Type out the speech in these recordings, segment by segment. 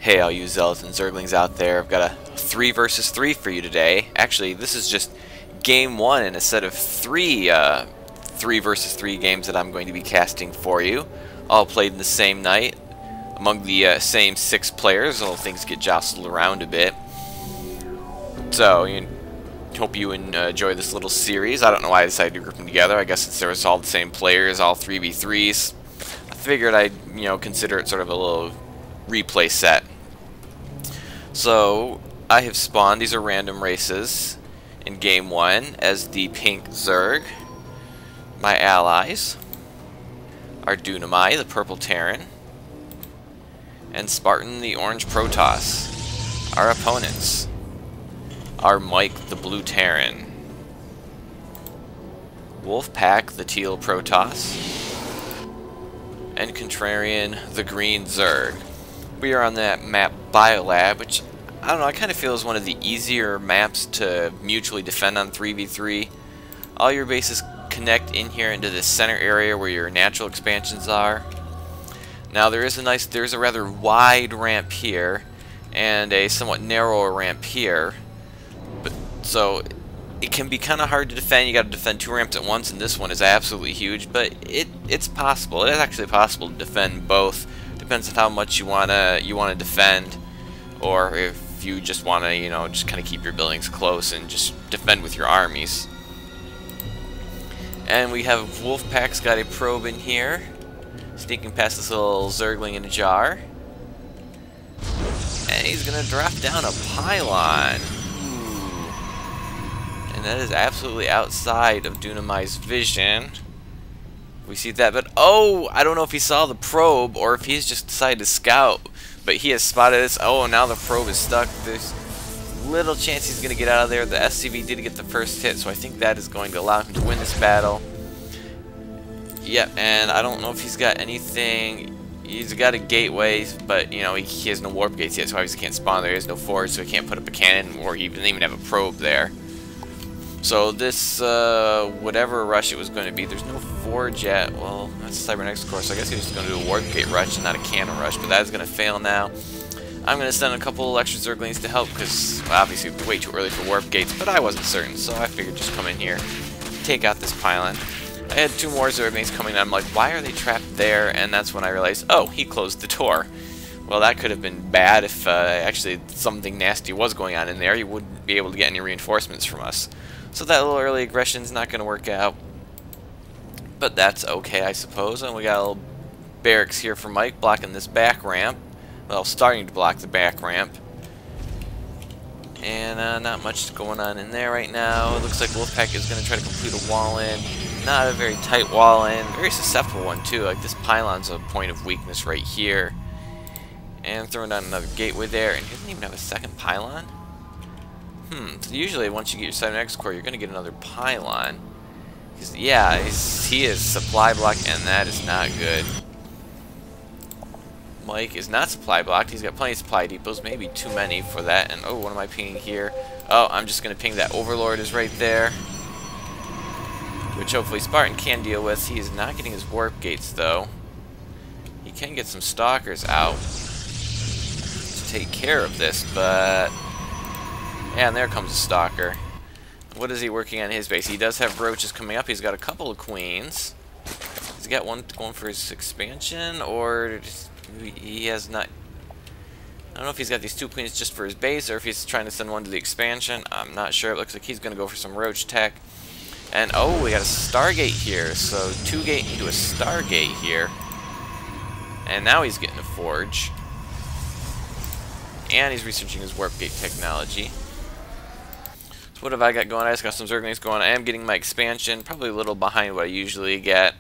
Hey, all you zealots and zerglings out there, I've got a 3 versus 3 for you today. Actually, this is just game 1 in a set of 3 3 versus 3 games that I'm going to be casting for you. All played in the same night, among the same 6 players, although things get jostled around a bit. So, hope you enjoy this little series. I don't know why I decided to group them together. I guess since there was all the same players, all 3v3s, I figured I'd, consider it sort of a little replay set. So, I have spawned, these are random races in game 1 as the pink Zerg. My allies are Dunamai, the purple Terran, and Spartan, the orange Protoss. Our opponents are Mike, the blue Terran, Wolfpack, the teal Protoss, and Contrarian, the green Zerg. We are on that map Biolab, which, I don't know, I kind of feel is one of the easier maps to mutually defend on 3v3. All your bases connect in here into the center area where your natural expansions are. Now there's a rather wide ramp here, and a somewhat narrower ramp here. So it can be kind of hard to defend. You got to defend 2 ramps at once, and this one is absolutely huge. But it's possible. It is actually possible to defend both. Depends on how much you wanna defend, or if you just wanna just kind of keep your buildings close and just defend with your armies. And we have Wolfpack's got a probe in here, sneaking past this little Zergling in a jar, and he's gonna drop down a pylon. And that is absolutely outside of Dunamai's vision. We see that, but oh, I don't know if he saw the probe or if he's just decided to scout. But he has spotted this. Oh, and now the probe is stuck. There's little chance he's going to get out of there. The SCV did get the first hit, so I think that is going to allow him to win this battle. Yep, and I don't know if he's got anything. He's got a gateway, but he has no warp gates yet, so obviously can't spawn there. He has no forge, so he can't put up a cannon, or he doesn't even have a probe there. So this, whatever rush it was going to be, there's no forge yet. Well, that's Cybernetics core, so I guess he's just going to do a warp gate rush and not a cannon rush, but that is going to fail now. I'm going to send a couple extra Zerglings to help, because well, obviously it's way too early for warp gates, but I wasn't certain, so I figured just come in here, take out this pylon. I had 2 more Zerglings coming in. I'm like, why are they trapped there? And that's when I realized, oh, he closed the door. Well, that could have been bad if actually something nasty was going on in there. You wouldn't be able to get any reinforcements from us. So that little early aggression is not going to work out. But that's okay, I suppose. And we got a little barracks here for Mike, blocking this back ramp. Well, starting to block the back ramp. And not much going on in there right now. It looks like Wolfpack is going to try to complete a wall in. Not a very tight wall in. Very susceptible one, too. Like, this pylon's a point of weakness right here. And throwing down another gateway there. And he doesn't even have a second pylon? So usually once you get your Cybernetics core, you're going to get another pylon. Yeah, he is supply blocked, and that is not good. Mike is not supply blocked. He's got plenty of supply depots, maybe too many for that. And oh, what am I pinging here? Oh, I'm just going to ping that Overlord is right there, which hopefully Spartan can deal with. He is not getting his warp gates, though. He can get some stalkers out to take care of this, but yeah, and there comes a stalker. What is he working on his base? He does have roaches coming up. He's got a couple of queens. He's got one going for his expansion, or he has not. I don't know if he's got these 2 queens just for his base, or if he's trying to send one to the expansion. I'm not sure. It looks like he's going to go for some roach tech. And oh, we got a Stargate here. So 2 gate into a Stargate here. And now he's getting a forge. And he's researching his warp gate technology. So what have I got going? I just got some Zerglings going. I am getting my expansion, probably a little behind what I usually get.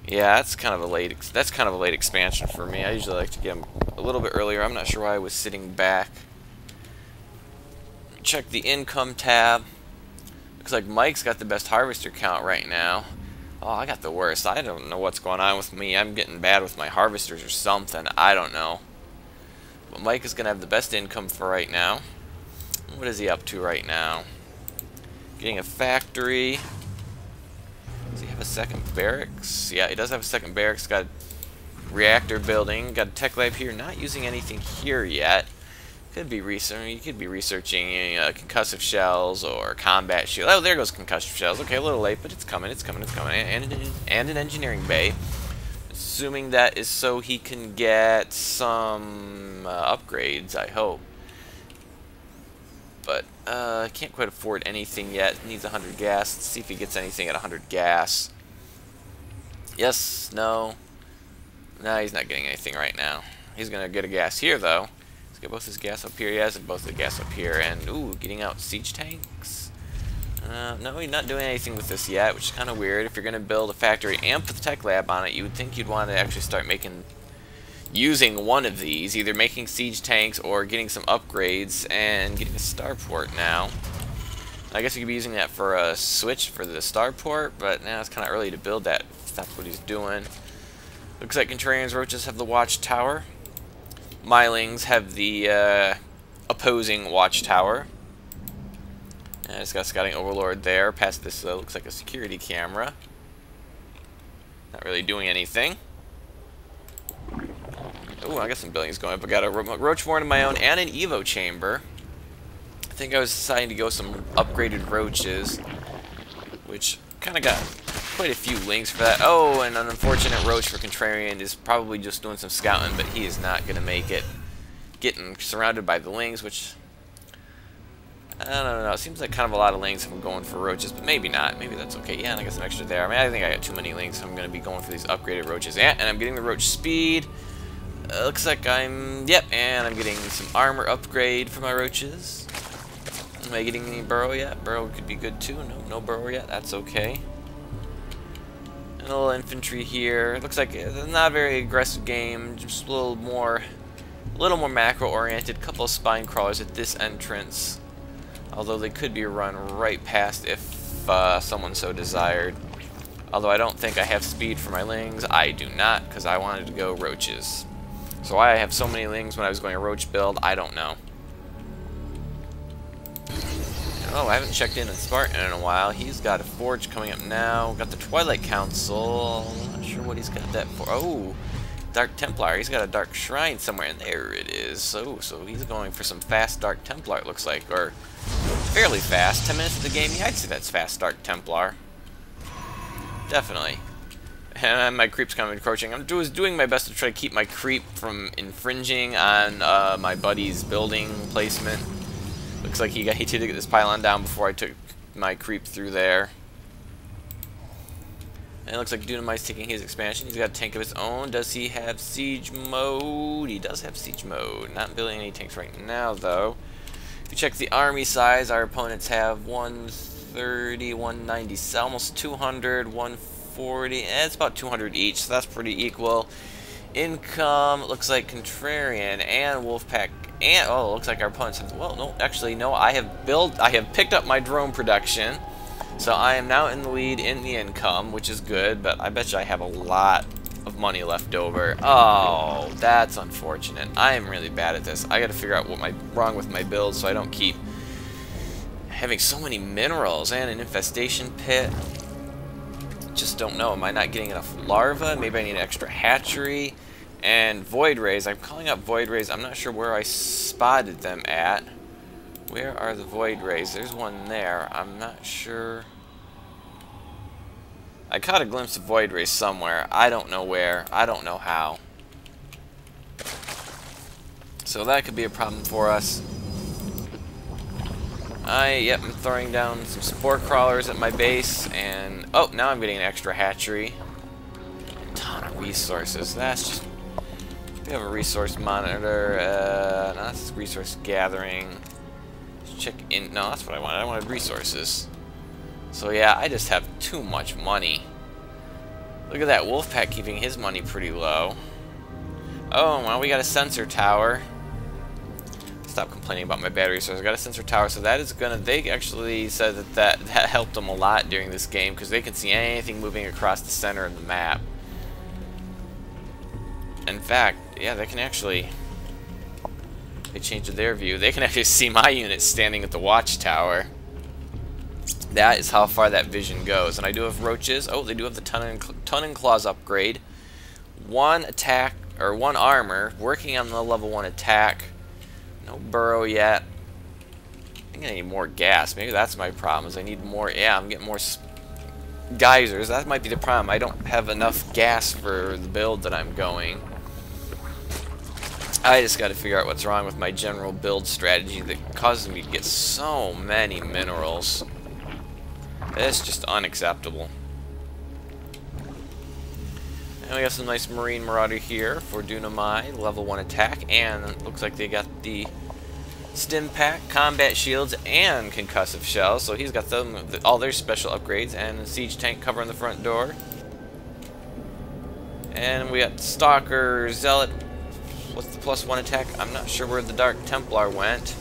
Yeah, that's kind of a late expansion for me. I usually like to get them a little bit earlier. I'm not sure why I was sitting back. Check the income tab. Looks like Mike's got the best harvester count right now. Oh, I got the worst. I don't know what's going on with me. I'm getting bad with my harvesters or something. I don't know. But Mike is going to have the best income for right now. What is he up to right now? Getting a factory. Does he have a second barracks? Yeah, he does have a second barracks. Got reactor building. Got a tech lab here. Not using anything here yet. Could be researching. You could be researching concussive shells or combat shield. Oh, there goes concussive shells. Okay, a little late, but it's coming. It's coming. It's coming. And an engineering bay. Assuming that is so he can get some upgrades. I hope. But can't quite afford anything yet. Needs 100 gas. Let's see if he gets anything at 100 gas. Yes. No. No, he's not getting anything right now. He's gonna get a gas here though. Get both his gas up here. He has both the gas up here. And, ooh, getting out siege tanks. No, he's not doing anything with this yet, which is kind of weird. If you're going to build a factory and put the tech lab on it, you would think you'd want to actually start using one of these. Either making siege tanks or getting some upgrades and getting a starport now. I guess you could be using that for a switch for the starport, but now it's kind of early to build that if that's what he's doing. Looks like Contrarian's roaches have the watchtower. Mylings have the opposing watchtower. And it's got Scouting Overlord there. Past this looks like a security camera. Not really doing anything. Oh, I got some buildings going up. I got a roach warren of my own and an Evo chamber. I think I was deciding to go some upgraded roaches, which kind of got quite a few links for that. Oh, and an unfortunate roach for Contrarian is probably just doing some scouting, but he is not going to make it. Getting surrounded by the lings, which I don't know. It seems like kind of a lot of lings if I'm going for roaches, but maybe not. Maybe that's okay. Yeah, and I got some extra there. I mean, I think I got too many lings, so I'm going to be going for these upgraded roaches. Yeah, and I'm getting the roach speed. Looks like yep, and I'm getting some armor upgrade for my roaches. Am I getting any burrow yet? Burrow could be good too. No burrow yet. That's okay. And a little infantry here. Looks like it's not a very aggressive game. Just a little more macro-oriented. Couple of spine crawlers at this entrance. Although they could be run right past if someone so desired. Although I don't think I have speed for my lings. I do not, because I wanted to go roaches. So why I have so many lings when I was going a roach build, I don't know. Oh, I haven't checked in on Spartan in a while. He's got a forge coming up now. Got the Twilight Council. Not sure what he's got that for. Oh, Dark Templar. He's got a Dark Shrine somewhere, and there it is. So he's going for some fast Dark Templar, it looks like. Or fairly fast. 10 minutes of the game, yeah, I'd say that's fast Dark Templar. Definitely. And my creep's kind of encroaching. I'm doing my best to try to keep my creep from infringing on my buddy's building placement. Looks like he did get this pylon down before I took my creep through there. And it looks like Dunamite's taking his expansion. He's got a tank of his own. Does he have siege mode? He does have siege mode. Not building any tanks right now, though. If you check the army size, our opponents have 130, 190, almost 200, 140. It's about 200 each, so that's pretty equal. Income, it looks like Contrarian and Wolfpack. And oh, it looks like our opponents have. Well, no, actually, no. I have picked up my drone production, so I am now in the lead in the income, which is good. But I bet you I have a lot of money left over. Oh, that's unfortunate. I am really bad at this. I got to figure out what's wrong with my build, so I don't keep having so many minerals and an infestation pit. Just don't know. Am I not getting enough larvae? Maybe I need an extra hatchery. And Void Rays. I'm calling up Void Rays. I'm not sure where I spotted them at. Where are the Void Rays? There's one there. I'm not sure. I caught a glimpse of Void Rays somewhere. I don't know where. I don't know how. So that could be a problem for us. Yep, I'm throwing down some spore crawlers at my base, and oh, now I'm getting an extra hatchery. A ton of resources. That's just. We have a resource monitor. No, that's resource gathering. Let's check in. No, that's what I wanted. I wanted resources. So yeah, I just have too much money. Look at that Wolfpack keeping his money pretty low. Oh, well, we got a sensor tower. Stop complaining about my battery source. I got a sensor tower, so that is gonna. They actually said that helped them a lot during this game because they can see anything moving across the center of the map. In fact, yeah, they can actually. They changed their view. They can actually see my unit standing at the watchtower. That is how far that vision goes. And I do have roaches. Oh, they do have the Ton and Claws upgrade, 1 attack, or 1 armor, working on the level 1 attack. No burrow yet. I think I need more gas. Maybe that's my problem, is I need more, yeah, I'm getting more geysers. That might be the problem. I don't have enough gas for the build that I'm going. I just got to figure out what's wrong with my general build strategy that causes me to get so many minerals. It's just unacceptable. And we got some nice Marine Marauder here for Dunamai, level 1 attack, and it looks like they got the Stim Pack, Combat Shields, and Concussive Shells, so he's got them, all their special upgrades, and a Siege Tank covering the front door. And we got Stalker, Zealot, what's the +1 attack? I'm not sure where the Dark Templar went.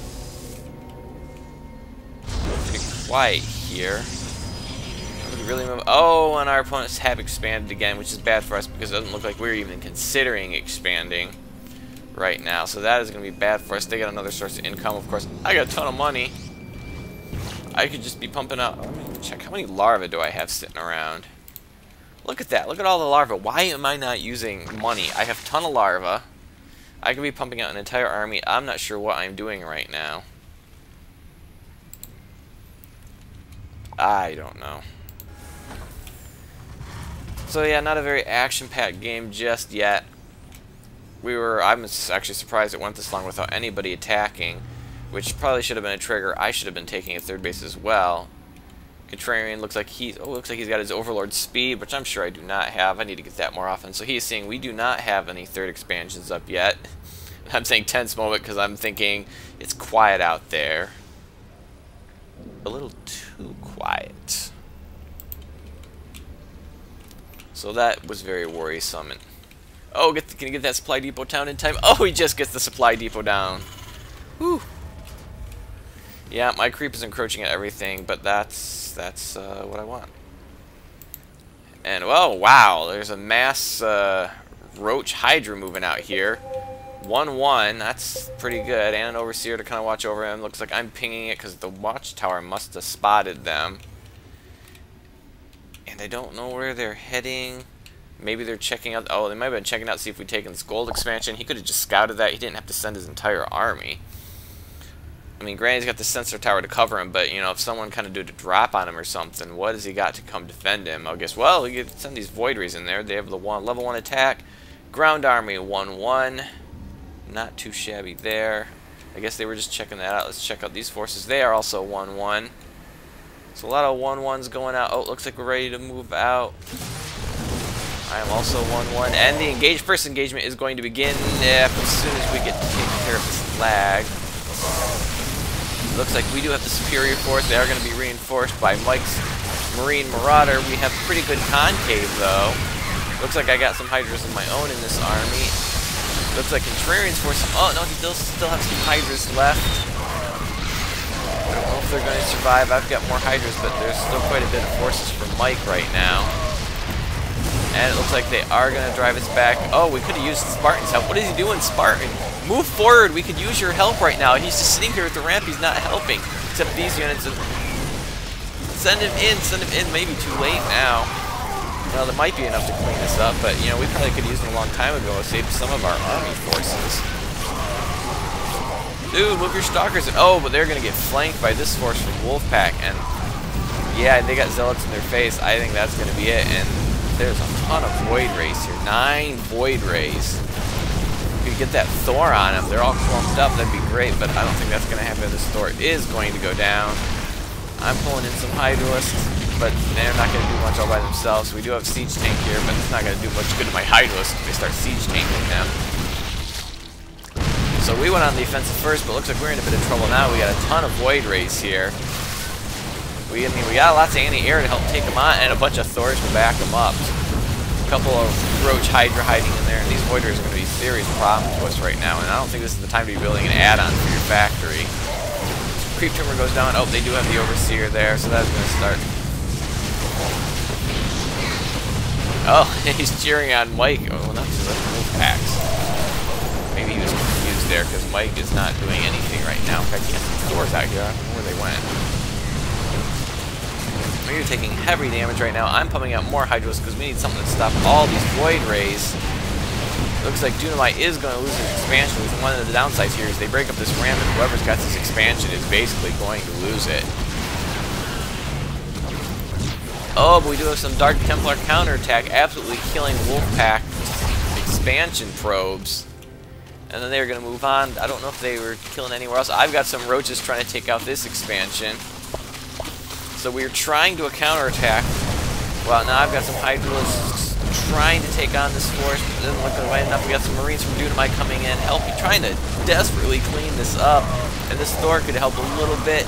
Pretty quiet here. Really move. Oh, and our opponents have expanded again, which is bad for us because it doesn't look like we're even considering expanding right now. So that is going to be bad for us. They got another source of income, of course. I got a ton of money. I could just be pumping out. Let me check. How many larvae do I have sitting around? Look at that. Look at all the larvae. Why am I not using money? I have a ton of larvae. I could be pumping out an entire army. I'm not sure what I'm doing right now. I don't know. So yeah, not a very action-packed game just yet. I'm actually surprised it went this long without anybody attacking, which probably should have been a trigger. I should have been taking a third base as well. Contrarian looks like he's got his Overlord speed, which I'm sure I do not have. I need to get that more often. So he's saying we do not have any third expansions up yet. I'm saying tense moment because I'm thinking it's quiet out there. A little too quiet. So that was very worrisome. And, oh, can you get that supply depot down in time? Oh, he just gets the supply depot down. Whew. Yeah, my creep is encroaching at everything, but that's what I want. And, well, wow, there's a mass Roach Hydra moving out here. 1-1, that's pretty good. And an Overseer to kind of watch over him. Looks like I'm pinging it because the watchtower must have spotted them. And I don't know where they're heading. Maybe they're checking out. Oh, they might have been checking out to see if we'd taken this gold expansion. He could have just scouted that. He didn't have to send his entire army. I mean, granted, he's got the sensor tower to cover him, but, you know, if someone kind of did a drop on him or something, what has he got to come defend him? I guess, well, he could send these Void Rays in there. They have the level 1 attack. Ground army, 1-1. Not too shabby there. I guess they were just checking that out. Let's check out these forces. They are also 1-1. So a lot of 1-1s going out. Oh, it looks like we're ready to move out. I am also 1-1. And the first engagement is going to begin as soon as we get taken care of this lag. Looks like we do have the superior force. They are going to be reinforced by Mike's Marine Marauder. We have pretty good concave, though. Looks like I got some Hydras of my own in this army. Looks like Contrarian's force. Oh, no, he still has some Hydras left. I don't know if they're going to survive. I've got more Hydras, but there's still quite a bit of forces for Mike right now. And it looks like they are going to drive us back. Oh, we could have used Spartan's help. What is he doing, Spartan? Move forward. We could use your help right now. He's just sitting here at the ramp. He's not helping. Except these units. Send him in. Send him in. Maybe too late now. Well, there might be enough to clean this up, but, you know, we probably could have used him a long time ago to save some of our army forces. Dude, move your stalkers. Oh, but they're going to get flanked by this force from Wolfpack. And, yeah, they got Zealots in their face. I think that's going to be it. And there's a ton of Void Rays here. 9 Void Rays. If you get that Thor on them, they're all clumped up. That'd be great, but I don't think that's going to happen. This Thor is going to go down. I'm pulling in some Hydralisks, but they're not going to do much all by themselves. We do have Siege Tank here, but it's not going to do much good to my Hydralisks if they start Siege Tanking them. So we went on the offensive first, but looks like we're in a bit of trouble now. We got a ton of Void Rays here. I mean, we got lots of anti-air to help take them on, and a bunch of Thors to back them up. A couple of Roach Hydra hiding in there, and these Void Rays are going to be a serious problem to us right now, and I don't think this is the time to be building an add-on for your factory. Creep Tumor goes down. Oh, they do have the Overseer there, so that's going to start. Oh, he's cheering on Mike. Oh, no, he's left wolf packs. Maybe he was confused there, because Mike is not doing anything right now. In fact, he has some Thors out here. I don't know where they went. You're taking heavy damage right now. I'm pumping out more Hydros because we need something to stop all these Void Rays. Looks like Dunamite is going to lose his expansion. One of the downsides here is they break up this ramp, and whoever's got this expansion is basically going to lose it. Oh, but we do have some Dark Templar counterattack, absolutely killing Wolfpack expansion probes. And then they're going to move on. I don't know if they were killing anywhere else. I've got some roaches trying to take out this expansion. So we're trying to counterattack. Well, now I've got some Hydralisks trying to take on this force, but it doesn't look right enough. We got some Marines from Dunamite coming in, helping, trying to desperately clean this up. And this Thor could help a little bit.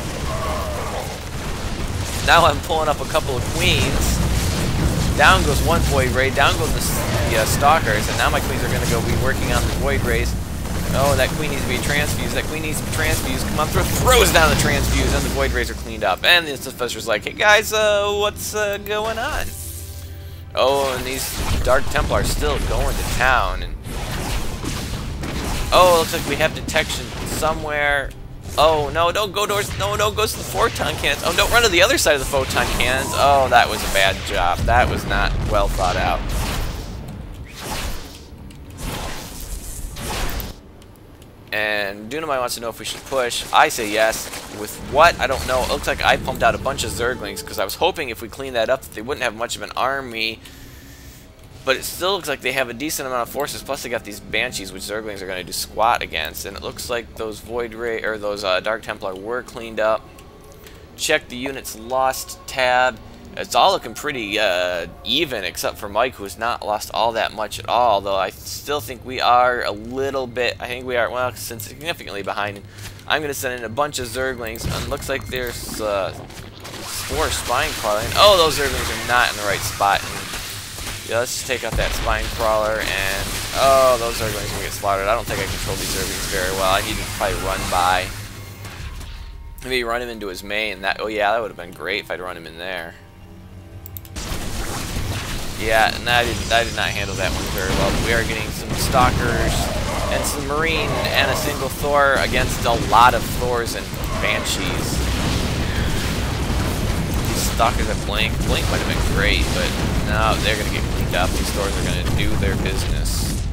Now I'm pulling up a couple of Queens. Down goes one Void Ray, down goes the Stalkers, and now my Queens are going to go be working on the Void Rays. Oh, that Queen needs to be transfused. That Queen needs to be transfused. Come on, throws down the transfuse, and the Void Rays are cleaned up. And the Professor's like, hey guys, what's going on? Oh, and these Dark Templars still going to town. And oh, it looks like we have detection somewhere. Oh, no, don't go towards, no, go to the photon cannons. Oh, don't run to the other side of the photon cannons. Oh, that was a bad job. That was not well thought out. And Dunamite wants to know if we should push. I say yes. With what? I don't know. It looks like I pumped out a bunch of Zerglings because I was hoping if we cleaned that up that they wouldn't have much of an army. But it still looks like they have a decent amount of forces. Plus they got these Banshees, which Zerglings are going to do squat against. And it looks like those Void Ray or those Dark Templar were cleaned up. Check the units lost tab. It's all looking pretty even, except for Mike, who's not lost all that much at all. Though I still think we are a little bit. I think we are, well, significantly behind. I'm going to send in a bunch of Zerglings, and it looks like there's 4 Spine Crawling. Oh, those Zerglings are not in the right spot. And, yeah, let's just take out that Spine Crawler, and oh, those Zerglings are going to get slaughtered. I don't think I control these Zerglings very well. I need to probably run by. Maybe run him into his main. That, oh yeah, that would have been great if I'd run him in there. Yeah, and I did not handle that one very well. But we are getting some Stalkers and some Marine and a single Thor against a lot of Thors and Banshees. These Stalkers at Blink. Blink might have been great, but no, they're going to get cleaned up. These Thors are going to do their business.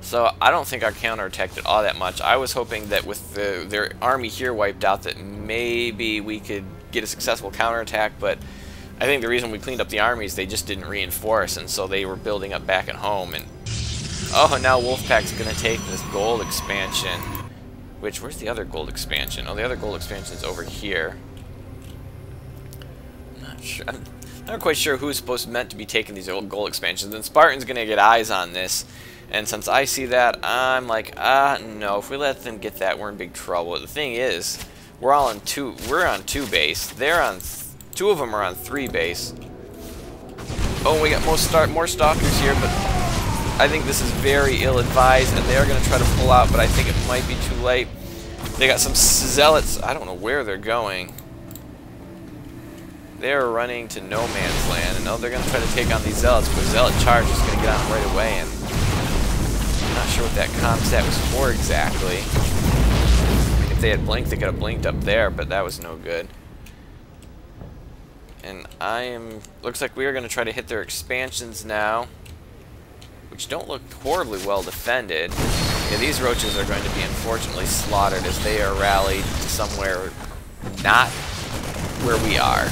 So I don't think our counterattack did all that much. I was hoping that with their army here wiped out that maybe we could get a successful counterattack, but I think the reason we cleaned up the armies, they just didn't reinforce, and so they were building up back at home. And oh, now Wolfpack's going to take this gold expansion. Which, where's the other gold expansion? Oh, the other gold expansion is over here. I'm not quite sure who's meant to be taking these old gold expansions. And Spartan's going to get eyes on this. And since I see that, I'm like, no, if we let them get that, we're in big trouble. The thing is, we're on 2 base. They're on 2 of them are on 3 base. Oh, we got more Stalkers here, but I think this is very ill-advised, and they are going to try to pull out, but I think it might be too late. They got some Zealots. I don't know where they're going. They're running to no man's land, and they're going to try to take on these Zealots, but Zealot charge is going to get on them right away, and I'm not sure what that comp stat was for exactly. If they had blinked, they could have blinked up there, but that was no good. And looks like we are going to try to hit their expansions now, which don't look horribly well defended. Yeah, these roaches are going to be unfortunately slaughtered as they are rallied somewhere not where we are.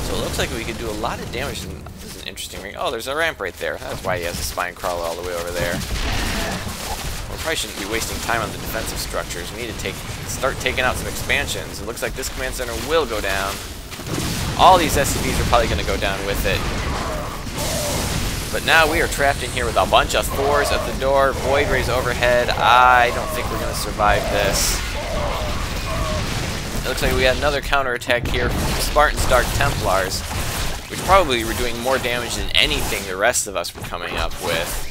So it looks like we could do a lot of damage. This is an interesting ring. Oh, there's a ramp right there. That's why he has a Spine Crawler all the way over there. We probably shouldn't be wasting time on the defensive structures. We need to start taking out some expansions. It looks like this command center will go down. All these SCVs are probably going to go down with it. But now we are trapped in here with a bunch of Thors at the door, Void Rays overhead. I don't think we're going to survive this. It looks like we had another counterattack here from Spartan's Dark Templars, which probably were doing more damage than anything the rest of us were coming up with.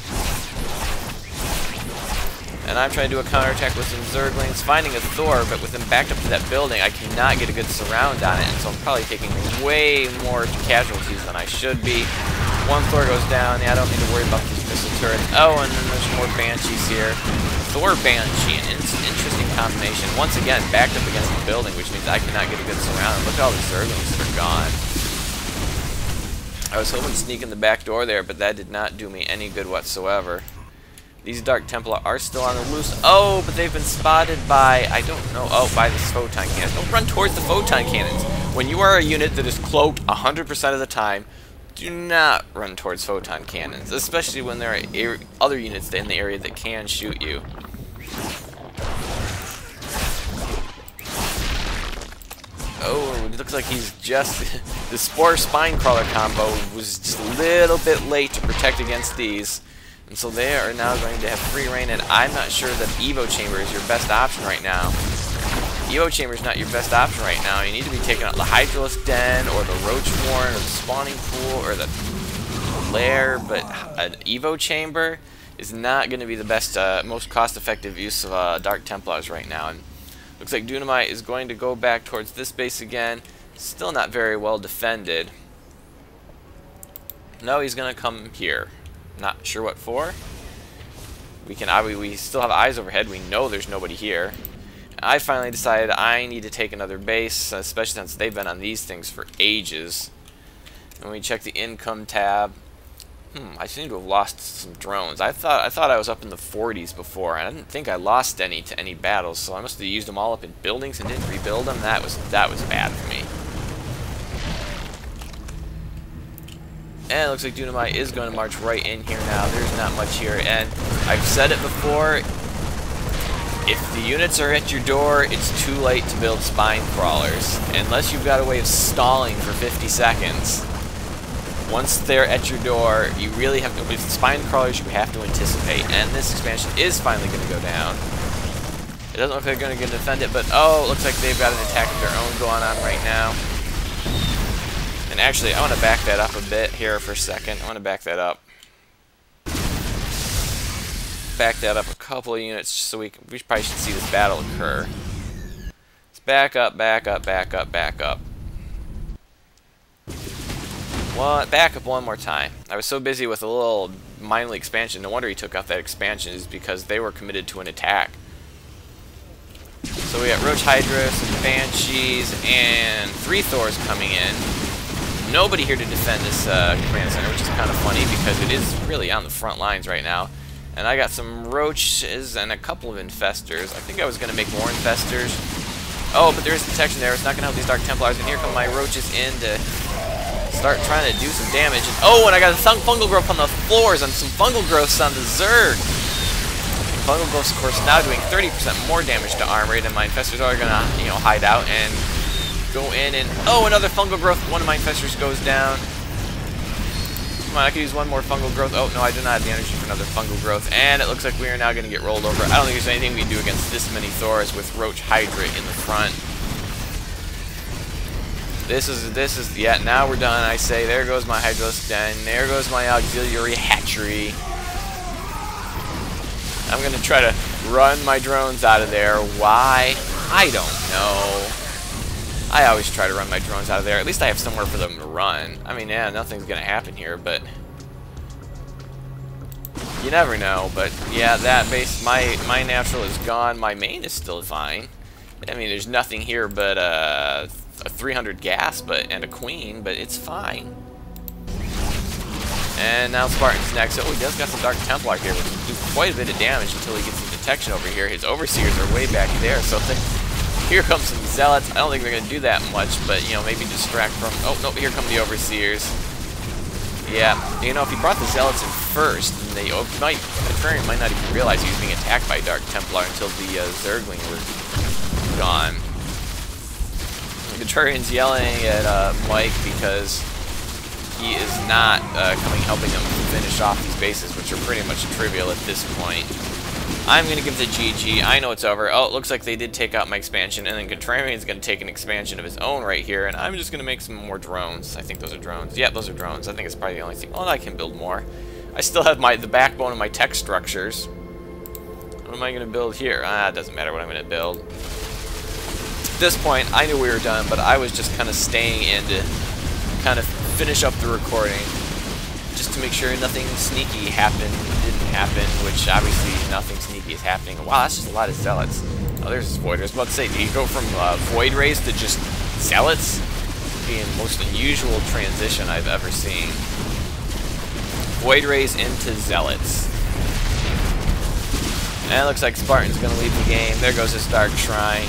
And I'm trying to do a counterattack with some Zerglings, finding a Thor, but with him backed up to that building, I cannot get a good surround on it, and so I'm probably taking way more casualties than I should be. One Thor goes down. Yeah, I don't need to worry about these missile turrets. Oh, and then there's more Banshees here. Thor Banshee, an interesting combination. Once again, backed up against the building, which means I cannot get a good surround. And look at all the Zerglings that are gone. I was hoping to sneak in the back door there, but that did not do me any good whatsoever. These Dark Templar are still on the loose. Oh, but they've been spotted by, I don't know, oh, by this photon cannon. Don't run towards the photon cannons. When you are a unit that is cloaked 100% of the time, do not run towards photon cannons, especially when there are other units in the area that can shoot you. Oh, it looks like he's just... the Spore Spine Crawler combo was just a little bit late to protect against these. And so they are now going to have free reign, and I'm not sure that Evo Chamber is your best option right now. Evo Chamber is not your best option right now. You need to be taking out the Hydralisk Den, or the Roach Warren, or the Spawning Pool, or the Lair, but an Evo Chamber is not going to be the best, most cost-effective use of Dark Templars right now. And looks like Dunamite is going to go back towards this base again. Still not very well defended. No, he's going to come here. Not sure what for. We still have eyes overhead. We know there's nobody here. I finally decided I need to take another base, especially since they've been on these things for ages. And we check the income tab. I seem to have lost some drones. I thought I was up in the 40s before, and I didn't think I lost any to any battles, so I must have used them all up in buildings and didn't rebuild them. That was bad for me. And it looks like Dunamite is going to march right in here now. There's not much here, and I've said it before, if the units are at your door, it's too late to build spine crawlers, unless you've got a way of stalling for 50 seconds. Once they're at your door, you really have to, with spine crawlers, you have to anticipate, and this expansion is finally going to go down. It doesn't look like they're going to defend it, but oh, it looks like they've got an attack of their own going on right now. And actually, I want to back that up a bit here for a second. I want to back that up. Back that up a couple of units so we probably should see this battle occur. Let's back up, back up, back up, back up. Well, back up one more time. I was so busy with a little Mindly expansion. No wonder he took out that expansion, is because they were committed to an attack. So we got Roach Hydra, some Banshees, and 3 Thors coming in. Nobody here to defend this command center, which is kind of funny because it is really on the front lines right now. And I got some Roaches and a couple of Infestors. I think I was going to make more Infestors. Oh, but there's detection there. It's not going to help these Dark Templars. And here come my Roaches in to start trying to do some damage. And, oh, and I got a fungal growth on the floors and some fungal growths on the Zerg. Fungal growths, of course, now doing 30% more damage to armor rate, and my Infestors are going to, hide out and go in and... Oh, another fungal growth. One of my Infestors goes down. Come on, I could use one more fungal growth. Oh, no, I do not have the energy for another fungal growth. And it looks like we are now going to get rolled over. I don't think there's anything we can do against this many Thors with Roach Hydra in the front. This is, yeah, now we're done, I say. There goes my Hydralisk Den. There goes my Auxiliary Hatchery. I'm going to try to run my drones out of there. Why? I don't know. I always try to run my drones out of there. At least I have somewhere for them to run. I mean, yeah, nothing's going to happen here, but you never know. But yeah, that base, my natural is gone. My main is still fine. I mean, there's nothing here but a 300 gas and a queen, but it's fine. And now Spartan's next. Oh, he does got some Dark Templar here, which will do quite a bit of damage until he gets some detection over here. His Overseers are way back there, so here comes some Zealots. I don't think they're going to do that much, but, maybe distract from... Oh, no, here come the Overseers. Yeah, if he brought the Zealots in first, then the Contrarian might not even realize he was being attacked by Dark Templar until the Zergling were gone. The Contrarian's yelling at Mike because he is not helping him finish off these bases, which are pretty much trivial at this point. I'm going to give it to GG. I know it's over. Oh, it looks like they did take out my expansion, and then Contrarian's going to take an expansion of his own right here, and I'm just going to make some more drones. I think those are drones. Yeah, those are drones. I think it's probably the only thing. Oh, I can build more. I still have the backbone of my tech structures. What am I going to build here? It doesn't matter what I'm going to build. At this point, I knew we were done, but I was just kind of staying in to kind of finish up the recording, just to make sure nothing sneaky didn't happen, which obviously nothing sneaky is happening. Wow, that's just a lot of Zealots. Oh, there's his Void Rays. I was about to say, do you go from Void Rays to just Zealots? be the most unusual transition I've ever seen. Void Rays into Zealots. And it looks like Spartan's going to leave the game. There goes his Dark Shrine.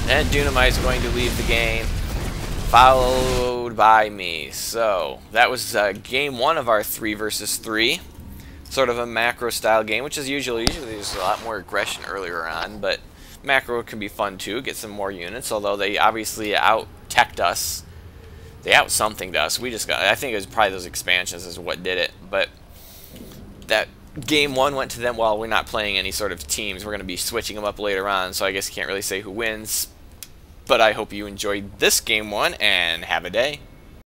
And Dunamite's going to leave the game, followed by me. So, that was game 1 of our 3 versus 3. Sort of a macro style game, which is usually there's a lot more aggression earlier on, but macro can be fun too, get some more units, although they obviously out-teched us. They out-somethinged us. We just got, I think it was probably those expansions is what did it, but that game 1 went to them. Well, we're not playing any sort of teams. We're going to be switching them up later on, so I guess you can't really say who wins. But I hope you enjoyed this game 1, and have a day.